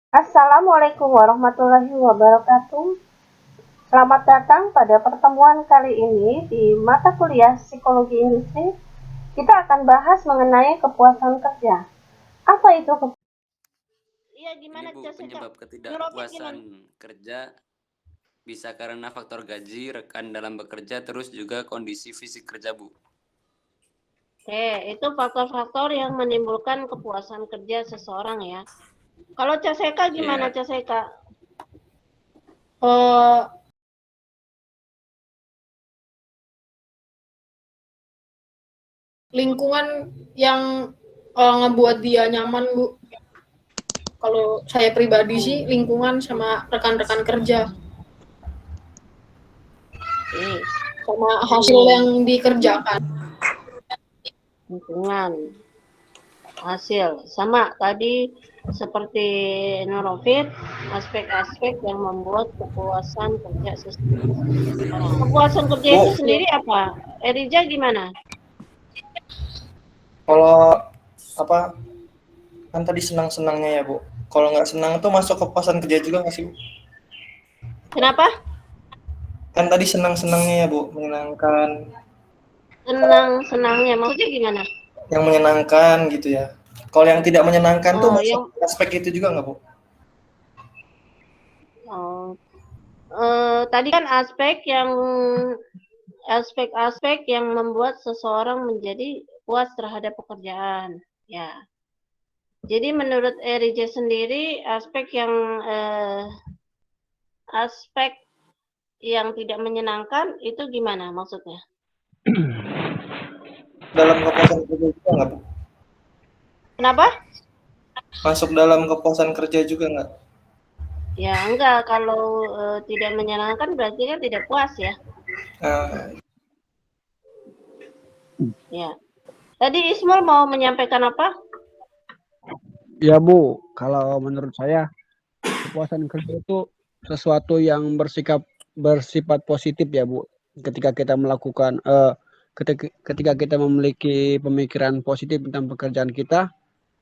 Assalamualaikum warahmatullahi wabarakatuh. Selamat datang pada pertemuan kali ini di mata kuliah Psikologi Industri. Kita akan bahas mengenai kepuasan kerja. Apa itu kepuasan? Iya, Ini gimana Bu, Jessica? penyebab Ngerobit ketidakpuasan gimana? kerja bisa karena faktor gaji, rekan dalam bekerja, terus juga kondisi fisik kerja Bu. Oke, itu faktor-faktor yang menimbulkan kepuasan kerja seseorang ya. Kalau Jessica gimana Iya. Jessica? Eh, Lingkungan yang ngebuat dia nyaman, Bu. Kalau saya pribadi sih lingkungan sama rekan-rekan kerja. Sama hasil yang dikerjakan. Lingkungan, hasil. Sama tadi seperti Norofit, aspek-aspek yang membuat kepuasan kerja seseorang. Kepuasan kerja itu sendiri apa? Erija gimana? Kalau apa kan tadi senang-senangnya ya Bu. Kalau nggak senang tuh masuk kepuasan kerja juga nggak sih Bu? Kenapa? Kan tadi senang-senangnya ya Bu, menyenangkan. Senang-senangnya, maksudnya gimana? Yang menyenangkan gitu ya. Kalau yang tidak menyenangkan tuh masuk Yang aspek itu juga nggak Bu? tadi kan aspek-aspek yang membuat seseorang menjadi puas terhadap pekerjaan. Ya. Jadi menurut Erija sendiri aspek yang tidak menyenangkan itu gimana maksudnya? Dalam kepuasan kerja juga nggak Bu? Kenapa? Masuk dalam kepuasan kerja juga nggak? Ya enggak, kalau tidak menyenangkan berarti kan tidak puas ya. Ya. Tadi Ismail mau menyampaikan apa? Ya Bu, kalau menurut saya kepuasan kerja itu sesuatu yang bersifat positif ya Bu. Ketika kita melakukan ketika kita memiliki pemikiran positif tentang pekerjaan kita,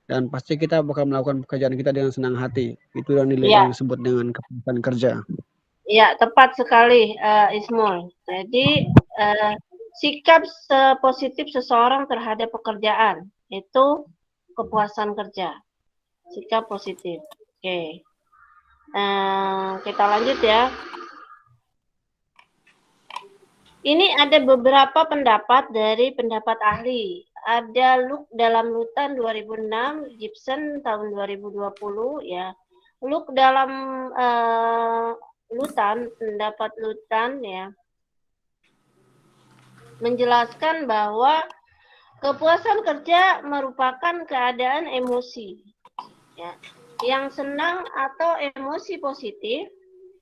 dan pasti kita bakal melakukan pekerjaan kita dengan senang hati. Itu yang nilai yang disebut dengan kepuasan kerja. Ya, tepat sekali Ismail. Jadi sikap positif seseorang terhadap pekerjaan itu kepuasan kerja. Sikap positif. Oke. Kita lanjut ya. Ini ada beberapa pendapat dari pendapat ahli. Ada Luke dalam Lutan 2006, Gibson tahun 2020 ya. Luke dalam pendapat Lutan ya, menjelaskan bahwa kepuasan kerja merupakan keadaan emosi ya, yang senang atau emosi positif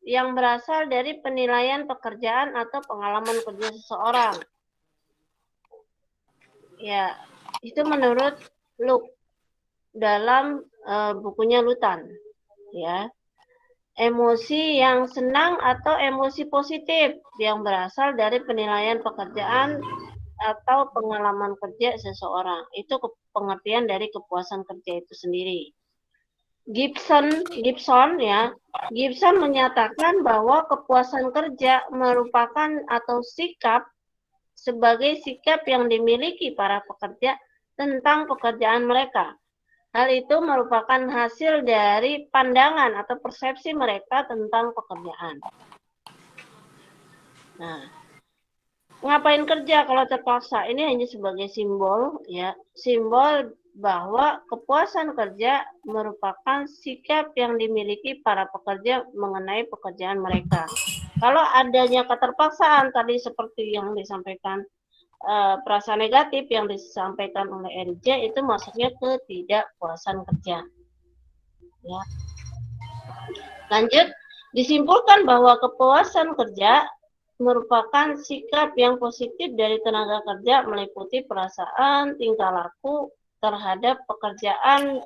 yang berasal dari penilaian pekerjaan atau pengalaman kerja seseorang. Ya, itu menurut Luke dalam bukunya Lutan. Ya, emosi yang senang atau emosi positif yang berasal dari penilaian pekerjaan atau pengalaman kerja seseorang. Itu pengertian dari kepuasan kerja itu sendiri. Gibson menyatakan bahwa kepuasan kerja merupakan atau sebagai sikap yang dimiliki para pekerja tentang pekerjaan mereka. Hal itu merupakan hasil dari pandangan atau persepsi mereka tentang pekerjaan. Nah, ngapain kerja kalau terpaksa? Ini hanya sebagai simbol ya, simbol bahwa kepuasan kerja merupakan sikap yang dimiliki para pekerja mengenai pekerjaan mereka. Kalau adanya keterpaksaan tadi seperti yang disampaikan perasaan negatif yang disampaikan oleh RJ itu masuknya ketidakpuasan kerja. Ya. Lanjut, disimpulkan bahwa kepuasan kerja merupakan sikap yang positif dari tenaga kerja meliputi perasaan, tingkah laku terhadap pekerjaan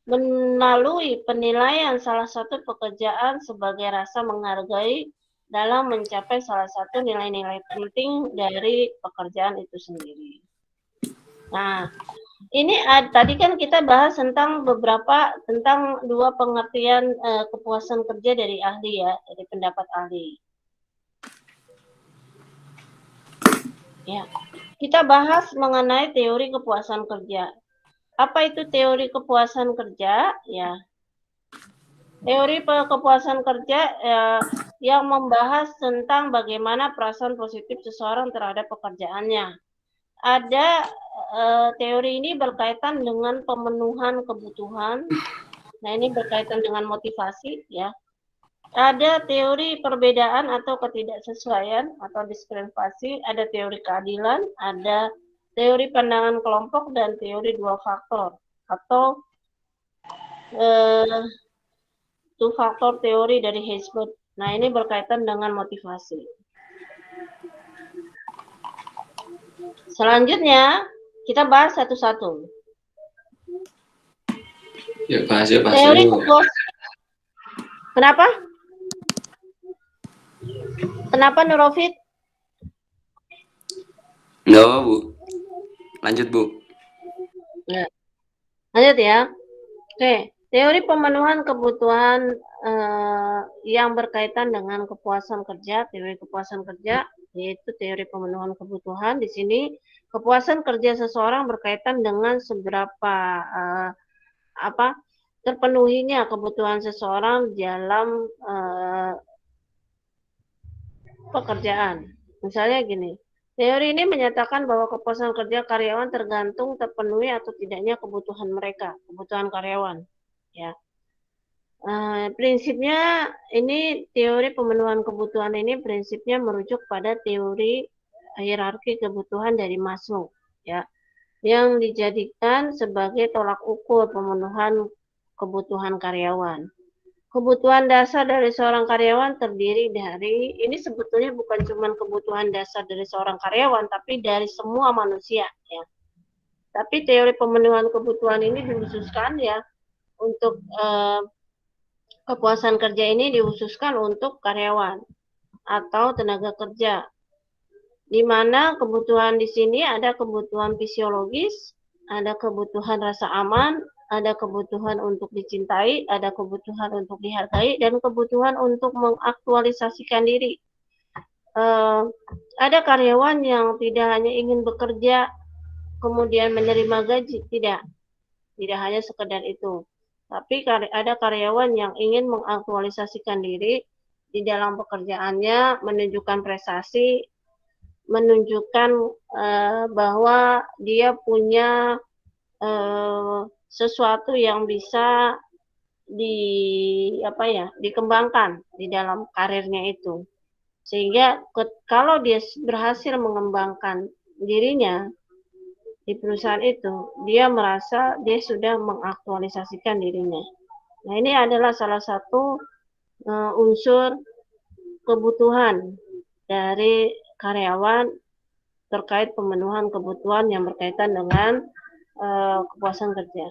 melalui penilaian salah satu pekerjaan sebagai rasa menghargai dalam mencapai salah satu nilai-nilai penting dari pekerjaan itu sendiri. Nah, Ini tadi kan kita bahas tentang dua pengertian kepuasan kerja dari ahli ya, dari pendapat ahli. Ya, kita bahas mengenai teori kepuasan kerja. Apa itu teori kepuasan kerja? Ya, teori kepuasan kerja yang membahas tentang bagaimana perasaan positif seseorang terhadap pekerjaannya. Ada teori ini berkaitan dengan pemenuhan kebutuhan. Nah, ini berkaitan dengan motivasi ya. Ada teori perbedaan atau ketidaksesuaian atau diskriminasi, ada teori keadilan, ada teori pandangan kelompok dan teori dua faktor atau two factor teori dari Herzberg. Nah, ini berkaitan dengan motivasi. Selanjutnya, kita bahas satu-satu. Ya, bahas ya, bahas Teori dulu. kepuasan. Kenapa? Kenapa Nurofit? Nggak apa, Bu. Lanjut, Bu. Ya. Lanjut ya. Oke, teori pemenuhan kebutuhan yang berkaitan dengan kepuasan kerja, teori kepuasan kerja, yaitu teori pemenuhan kebutuhan. Di sini kepuasan kerja seseorang berkaitan dengan seberapa terpenuhinya kebutuhan seseorang dalam pekerjaan. Misalnya gini, teori ini menyatakan bahwa kepuasan kerja karyawan tergantung terpenuhi atau tidaknya kebutuhan mereka, kebutuhan karyawan. Ya, prinsipnya ini teori pemenuhan kebutuhan ini prinsipnya merujuk pada teori hierarki kebutuhan dari Maslow, ya, yang dijadikan sebagai tolak ukur pemenuhan kebutuhan karyawan. Kebutuhan dasar dari seorang karyawan terdiri dari, ini sebetulnya bukan cuma kebutuhan dasar dari seorang karyawan, tapi dari semua manusia, ya. Tapi teori pemenuhan kebutuhan ini dikhususkan ya untuk kepuasan kerja ini dikhususkan untuk karyawan atau tenaga kerja, di mana kebutuhan di sini ada kebutuhan fisiologis, ada kebutuhan rasa aman, ada kebutuhan untuk dicintai, ada kebutuhan untuk dihargai, dan kebutuhan untuk mengaktualisasikan diri. Ada karyawan yang tidak hanya ingin bekerja kemudian menerima gaji, tidak hanya sekedar itu. Tapi ada karyawan yang ingin mengaktualisasikan diri di dalam pekerjaannya, menunjukkan prestasi, menunjukkan bahwa dia punya sesuatu yang bisa dikembangkan di dalam karirnya itu. Sehingga kalau dia berhasil mengembangkan dirinya di perusahaan itu, dia merasa dia sudah mengaktualisasikan dirinya. Nah, ini adalah salah satu unsur kebutuhan dari karyawan terkait pemenuhan kebutuhan yang berkaitan dengan kepuasan kerja.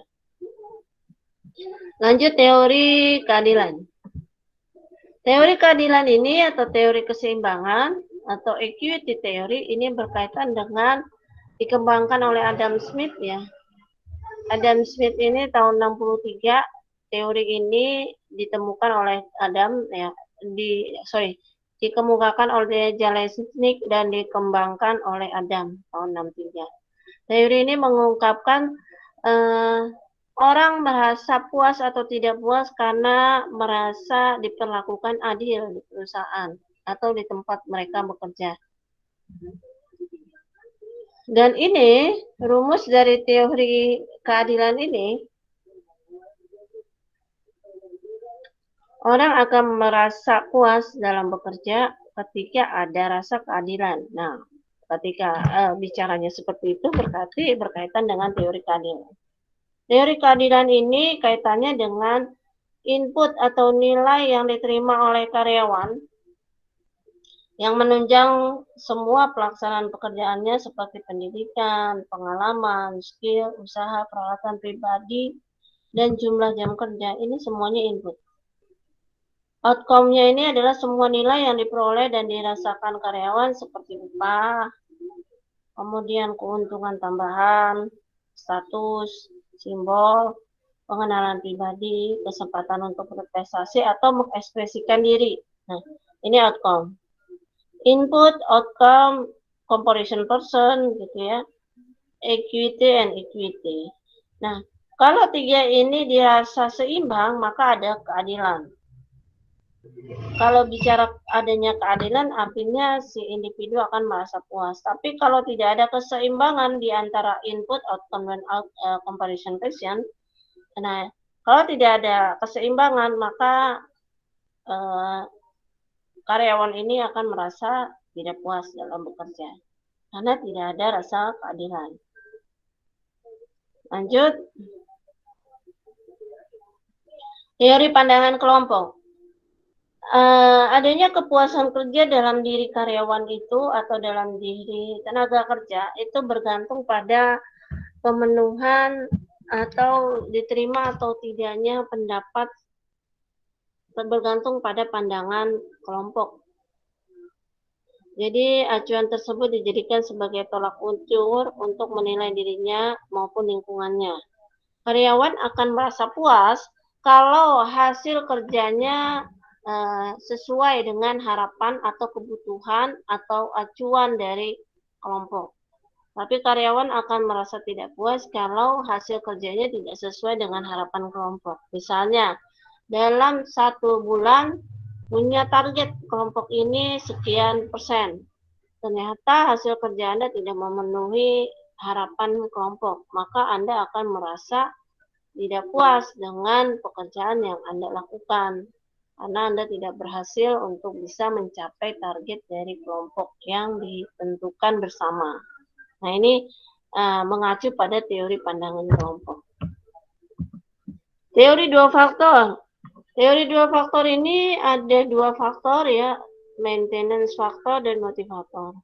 Lanjut teori keadilan. Teori keadilan ini atau teori keseimbangan atau equity theory ini berkaitan dengan dikembangkan oleh Adam Smith ya. Adam Smith ini tahun 63, teori ini ditemukan oleh Adam ya, dikemukakan oleh Zalesnik dan dikembangkan oleh Adam tahun 63. Teori ini mengungkapkan orang merasa puas atau tidak puas karena merasa diperlakukan adil di perusahaan atau di tempat mereka bekerja. Dan ini rumus dari teori keadilan ini, orang akan merasa puas dalam bekerja ketika ada rasa keadilan. Nah, ketika bicaranya seperti itu berarti berkaitan dengan teori keadilan. Teori keadilan ini kaitannya dengan input atau nilai yang diterima oleh karyawan yang menunjang semua pelaksanaan pekerjaannya seperti pendidikan, pengalaman, skill, usaha, peralatan pribadi, dan jumlah jam kerja. Ini semuanya input. Outcome-nya ini adalah semua nilai yang diperoleh dan dirasakan karyawan seperti upah, kemudian keuntungan tambahan, status, simbol, pengenalan pribadi, kesempatan untuk berprestasi atau mengekspresikan diri. Nah, ini outcome. Input, outcome, comparison person, gitu ya. Equity and equity. Nah, kalau tiga ini dirasa seimbang, maka ada keadilan. Kalau bicara adanya keadilan, artinya si individu akan merasa puas. Tapi kalau tidak ada keseimbangan di antara input, outcome, dan comparison question, nah, kalau tidak ada keseimbangan, maka karyawan ini akan merasa tidak puas dalam bekerja. Karena tidak ada rasa keadilan. Lanjut. Teori pandangan kelompok. Adanya kepuasan kerja dalam diri karyawan itu atau dalam diri tenaga kerja itu bergantung pada pemenuhan atau diterima atau tidaknya pendapat, bergantung pada pandangan kelompok. Jadi acuan tersebut dijadikan sebagai tolak ukur untuk menilai dirinya maupun lingkungannya. Karyawan akan merasa puas kalau hasil kerjanya sesuai dengan harapan atau kebutuhan atau acuan dari kelompok. Tapi karyawan akan merasa tidak puas kalau hasil kerjanya tidak sesuai dengan harapan kelompok. Misalnya, dalam 1 bulan punya target kelompok ini sekian persen. Ternyata hasil kerja Anda tidak memenuhi harapan kelompok, maka Anda akan merasa tidak puas dengan pekerjaan yang Anda lakukan. Karena Anda tidak berhasil untuk bisa mencapai target dari kelompok yang ditentukan bersama. Nah, ini mengacu pada teori pandangan kelompok. Teori 2 faktor. Teori 2 faktor ini ada 2 faktor ya, maintenance faktor dan motivator.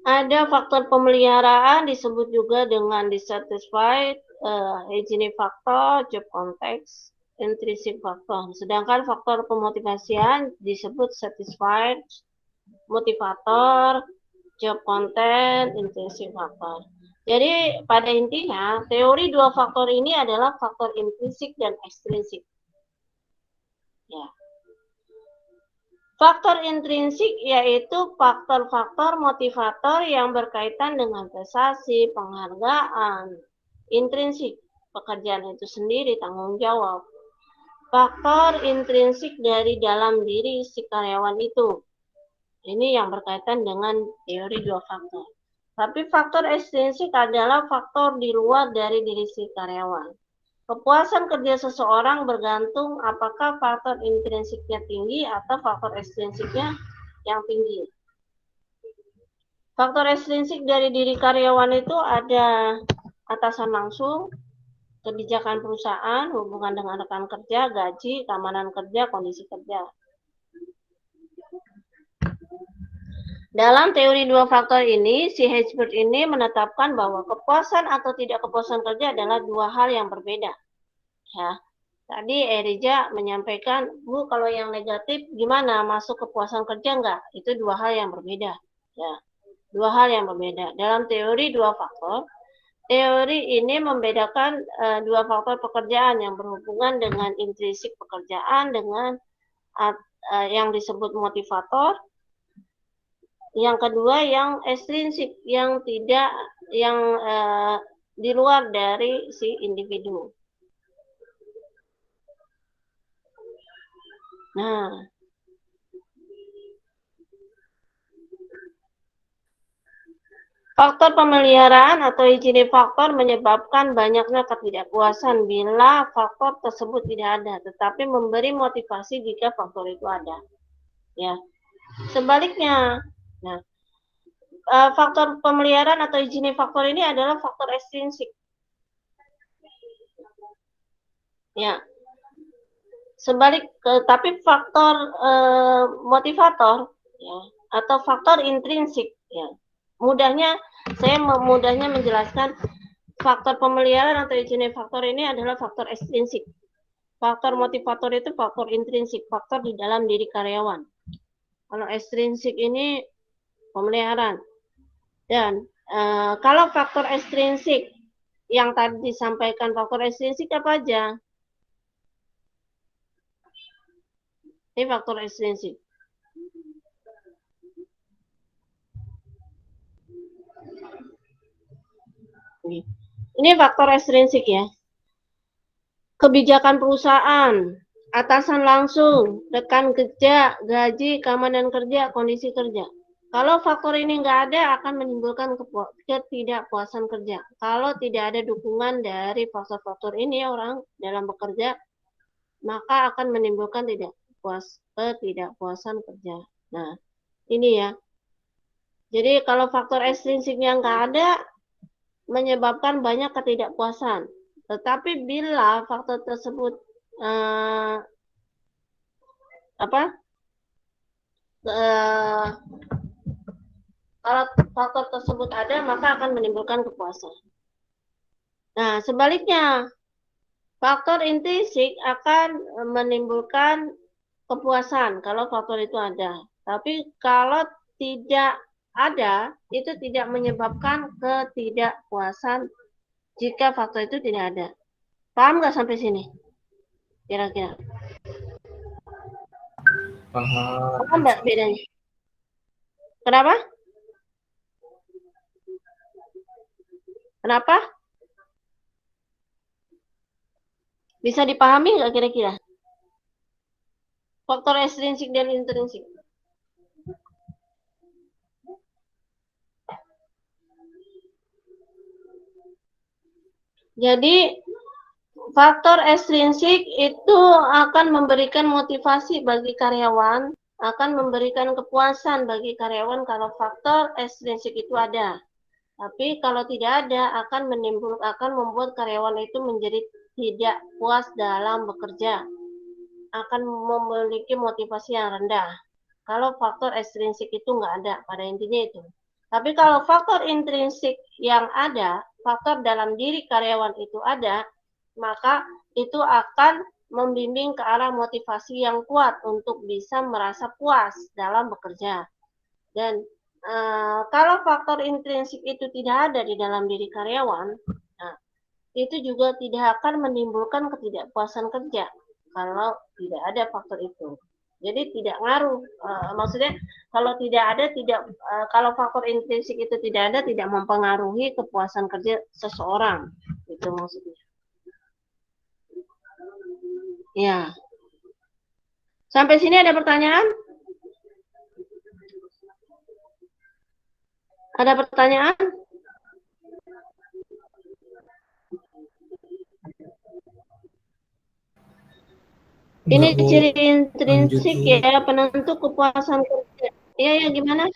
Ada faktor pemeliharaan disebut juga dengan dissatisfied, hygienic factor, job context, intrinsic factor. Sedangkan faktor pemotivasian disebut satisfied, motivator, job content, intrinsic factor. Jadi pada intinya teori 2 faktor ini adalah faktor intrinsik dan ekstrinsik. Ya. Faktor intrinsik yaitu faktor-faktor motivator yang berkaitan dengan prestasi, penghargaan. Intrinsik, pekerjaan itu sendiri, tanggung jawab. Faktor intrinsik dari dalam diri si karyawan itu. Ini yang berkaitan dengan teori 2 faktor. Tapi faktor ekstrinsik adalah faktor di luar dari diri si karyawan. Kepuasan kerja seseorang bergantung apakah faktor intrinsiknya tinggi atau faktor ekstrinsiknya yang tinggi. Faktor ekstrinsik dari diri karyawan itu ada atasan langsung, kebijakan perusahaan, hubungan dengan rekan kerja, gaji, keamanan kerja, kondisi kerja. Dalam teori 2 faktor ini, si Hedgebird ini menetapkan bahwa kepuasan atau tidak kepuasan kerja adalah 2 hal yang berbeda. Ya, tadi Erija menyampaikan, Bu, kalau yang negatif gimana? Masuk kepuasan kerja enggak? Itu 2 hal yang berbeda. Ya, 2 hal yang berbeda. Dalam teori 2 faktor, teori ini membedakan 2 faktor pekerjaan yang berhubungan dengan intrinsik pekerjaan dengan yang disebut motivator. Yang kedua yang ekstrinsik, yang tidak, yang di luar dari si individu. Nah, faktor pemeliharaan atau hygienic faktor menyebabkan banyaknya ketidakpuasan bila faktor tersebut tidak ada, tetapi memberi motivasi jika faktor itu ada. Ya, sebaliknya. Nah, faktor pemeliharaan atau hygienic faktor ini adalah faktor ekstrinsik. Ya. Tapi faktor motivator ya, atau faktor intrinsik ya. Saya mudahnya menjelaskan faktor pemeliharaan atau hygienic faktor ini adalah faktor ekstrinsik. Faktor motivator itu faktor intrinsik, faktor di dalam diri karyawan. Kalau ekstrinsik ini pemeliharaan. Dan Kalau faktor ekstrinsik yang tadi disampaikan, faktor ekstrinsik apa aja? Ini faktor ekstrinsik. Ini faktor ekstrinsik ya. Kebijakan perusahaan, atasan langsung, rekan kerja, gaji, keamanan kerja, kondisi kerja. Kalau faktor ini nggak ada, akan menimbulkan ketidakpuasan kerja. Kalau tidak ada dukungan dari faktor-faktor ini orang dalam bekerja, maka akan menimbulkan ketidakpuasan kerja. Nah, ini ya. Jadi kalau faktor ekstrinsiknya nggak ada, menyebabkan banyak ketidakpuasan. Tetapi bila faktor tersebut kalau faktor tersebut ada, maka akan menimbulkan kepuasan. Nah, sebaliknya, faktor intrinsik akan menimbulkan kepuasan kalau faktor itu ada. Tapi kalau tidak ada, itu tidak menyebabkan ketidakpuasan jika faktor itu tidak ada. Paham nggak sampai sini? Kira-kira. Paham nggak bedanya? Kenapa? Kenapa? Bisa dipahami nggak kira-kira? Faktor ekstrinsik dan intrinsik. Jadi faktor ekstrinsik itu akan memberikan motivasi bagi karyawan, akan memberikan kepuasan bagi karyawan kalau faktor ekstrinsik itu ada. Tapi kalau tidak ada, akan membuat karyawan itu menjadi tidak puas dalam bekerja, akan memiliki motivasi yang rendah. Kalau faktor ekstrinsik itu nggak ada, pada intinya itu. Tapi kalau faktor intrinsik yang ada, faktor dalam diri karyawan itu ada, maka itu akan membimbing ke arah motivasi yang kuat untuk bisa merasa puas dalam bekerja. Dan kalau faktor intrinsik itu tidak ada di dalam diri karyawan, nah, itu juga tidak akan menimbulkan ketidakpuasan kerja kalau tidak ada faktor itu. Jadi tidak ngaruh. Maksudnya kalau tidak ada, kalau faktor intrinsik itu tidak ada, tidak mempengaruhi kepuasan kerja seseorang. Itu maksudnya. Ya. Sampai sini ada pertanyaan? Ada pertanyaan? Ini ciri intrinsik ya, penentu kepuasan kerja. Iya, ya, gimana?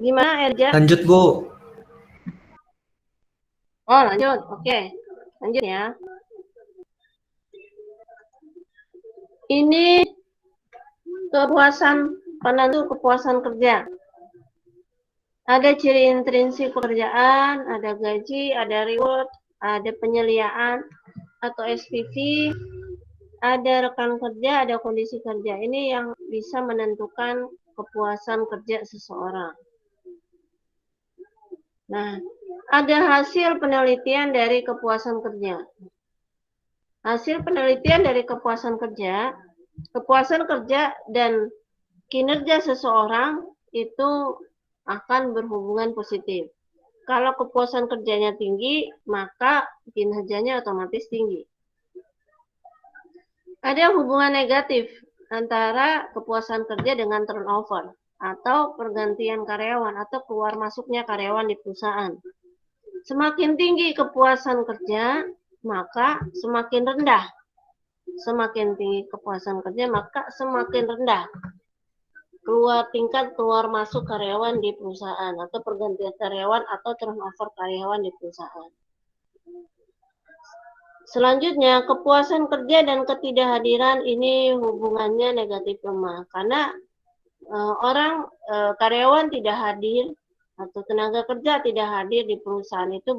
Gimana, Erja? Lanjut, Bu. Oh, lanjut. Oke. Lanjut ya. Ini penentu kepuasan kerja. Ada ciri intrinsik pekerjaan, ada gaji, ada reward, ada penyeliaan atau SPV, ada rekan kerja, ada kondisi kerja. Ini yang bisa menentukan kepuasan kerja seseorang. Nah, ada hasil penelitian dari kepuasan kerja. Hasil penelitian dari kepuasan kerja dan kinerja seseorang itu akan berhubungan positif. Kalau kepuasan kerjanya tinggi, maka kinerjanya otomatis tinggi. Ada hubungan negatif antara kepuasan kerja dengan turnover atau pergantian karyawan atau keluar masuknya karyawan di perusahaan. Semakin tinggi kepuasan kerja, maka semakin rendah. Semakin tinggi kepuasan kerja, maka semakin rendah tingkat keluar masuk karyawan di perusahaan atau pergantian karyawan atau turnover karyawan di perusahaan. Selanjutnya, kepuasan kerja dan ketidakhadiran ini hubungannya negatif lemah karena karyawan tidak hadir atau tenaga kerja tidak hadir di perusahaan itu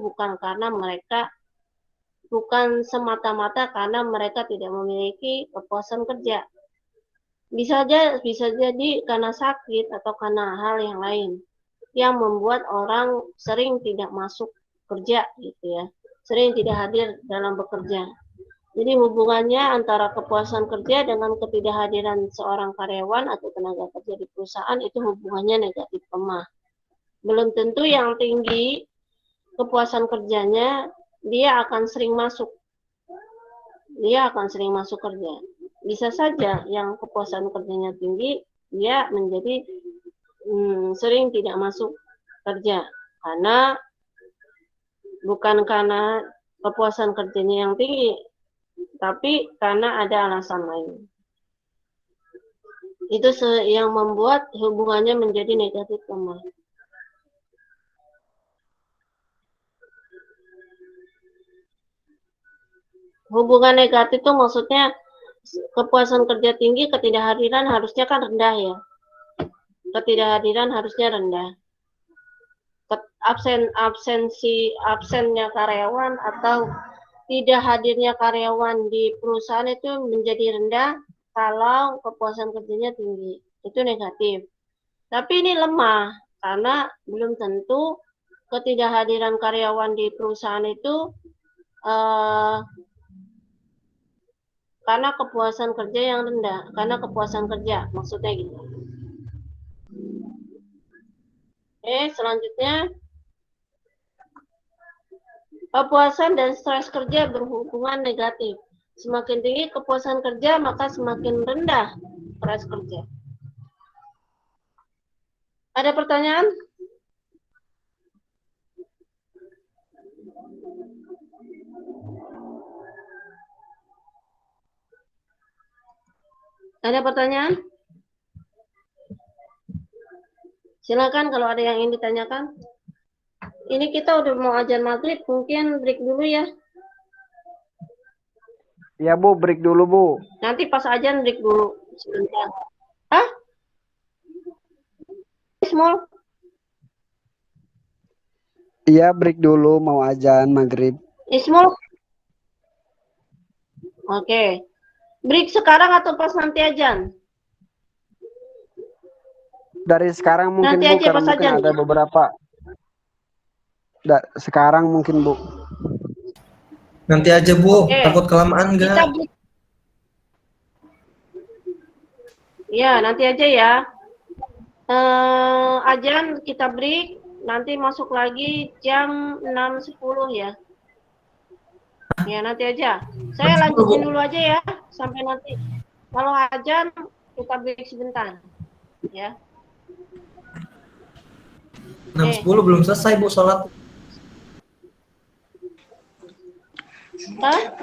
bukan semata-mata karena mereka tidak memiliki kepuasan kerja. Bisa jadi karena sakit atau karena hal yang lain. yang membuat orang sering tidak masuk kerja gitu ya, sering tidak hadir dalam bekerja. Jadi hubungannya antara kepuasan kerja dengan ketidakhadiran seorang karyawan atau tenaga kerja di perusahaan itu hubungannya negatif lemah. Belum tentu yang tinggi kepuasan kerjanya dia akan sering masuk. Dia akan sering masuk kerja. Bisa saja yang kepuasan kerjanya tinggi, dia menjadi sering tidak masuk kerja. Karena bukan karena kepuasan kerjanya yang tinggi, tapi karena ada alasan lain. Itu yang membuat hubungannya menjadi negatif lemah. Hubungan negatif itu maksudnya kepuasan kerja tinggi, ketidakhadiran harusnya kan rendah ya. Ketidakhadiran harusnya rendah. Absennya karyawan atau tidak hadirnya karyawan di perusahaan itu menjadi rendah kalau kepuasan kerjanya tinggi. Itu negatif. Tapi ini lemah karena belum tentu ketidakhadiran karyawan di perusahaan itu karena kepuasan kerja yang rendah, karena kepuasan kerja, maksudnya gitu. Selanjutnya, kepuasan dan stres kerja berhubungan negatif. Semakin tinggi kepuasan kerja, maka semakin rendah stres kerja. Ada pertanyaan? Ada pertanyaan? Silakan kalau ada yang ingin ditanyakan. Ini kita udah mau azan maghrib, mungkin break dulu ya. Ya Bu, break dulu Bu. Nanti pas azan break dulu sebentar. Hah? Small? Iya, break dulu mau azan maghrib. Small? Oke. Break sekarang atau pas nanti azan? Dari sekarang mungkin Nanti Bu, aja karena pas mungkin azan ada ya. beberapa. Sekarang mungkin Bu. Nanti aja Bu, Oke. takut kelamaan Kita enggak? break. Ya, nanti aja ya. Azan kita break, nanti masuk lagi jam 6.10 ya. Ya, nanti aja. Saya 6.10, lanjutin Bu. dulu aja ya, sampai nanti. Kalau azan, kita break sebentar. Ya. 6.10 belum selesai Bu sholat. Hah?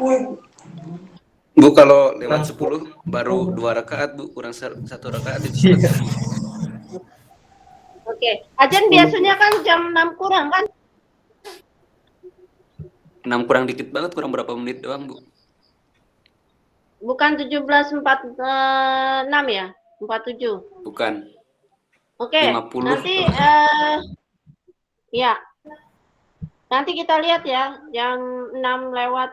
Bu, kalau lewat 10 baru 2 rakaat Bu, kurang 1 rakaat itu selesai. Oke. Azan biasanya kan jam 6 kurang kan? 6 kurang dikit banget, kurang berapa menit doang Bu. Bukan 17.46 ya? 47. Bukan. Oke. 50. Nanti ya. Nanti kita lihat ya, jam 6 lewat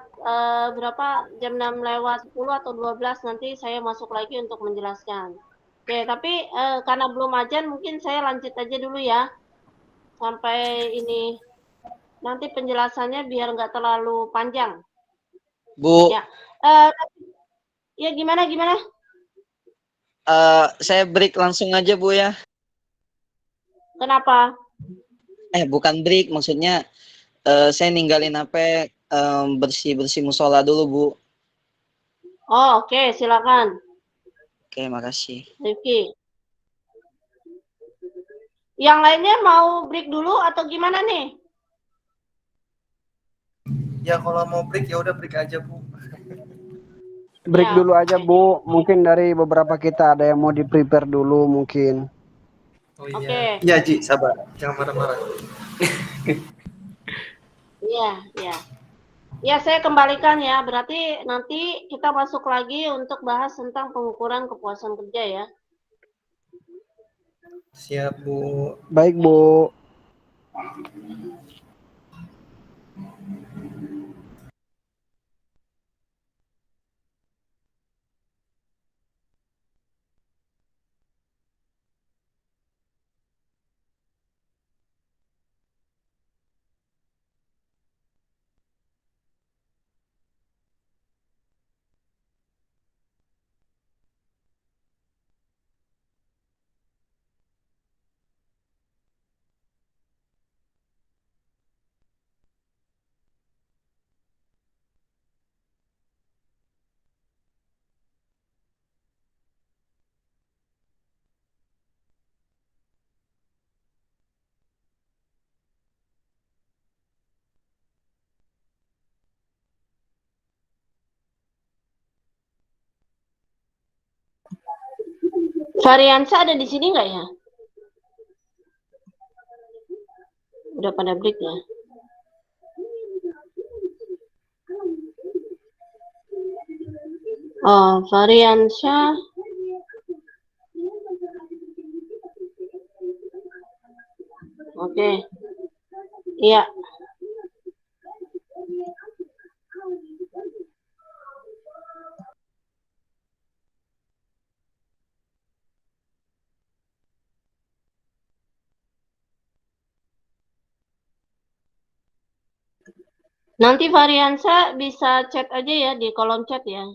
berapa? Jam 6 lewat 10 atau 12 nanti saya masuk lagi untuk menjelaskan. Oke, tapi karena belum azan mungkin saya lanjut aja dulu ya. Sampai ini nanti penjelasannya biar nggak terlalu panjang. Bu, Ya. Ya gimana? saya break langsung aja Bu ya. Kenapa? Bukan break, maksudnya saya ninggalin apa bersih-bersih musola dulu Bu. Oh, oke, silakan. Oke, makasih. Rifki. Yang lainnya mau break dulu atau gimana nih? Ya kalau mau break ya udah break aja Bu. Break Ya, dulu aja oke. Bu. Mungkin dari beberapa kita ada yang mau di-prepare dulu mungkin. Oh iya. Oke. Iya Ji, sabar. Jangan marah-marah. Iya. Ya, saya kembalikan ya. Berarti nanti kita masuk lagi untuk bahas tentang pengukuran kepuasan kerja ya. Siap Bu. Baik Bu. Variansa ada di sini nggak ya? Udah pada break ya? Oh, variansa. Oke. Iya. Nanti variansa bisa chat aja ya di kolom chat ya.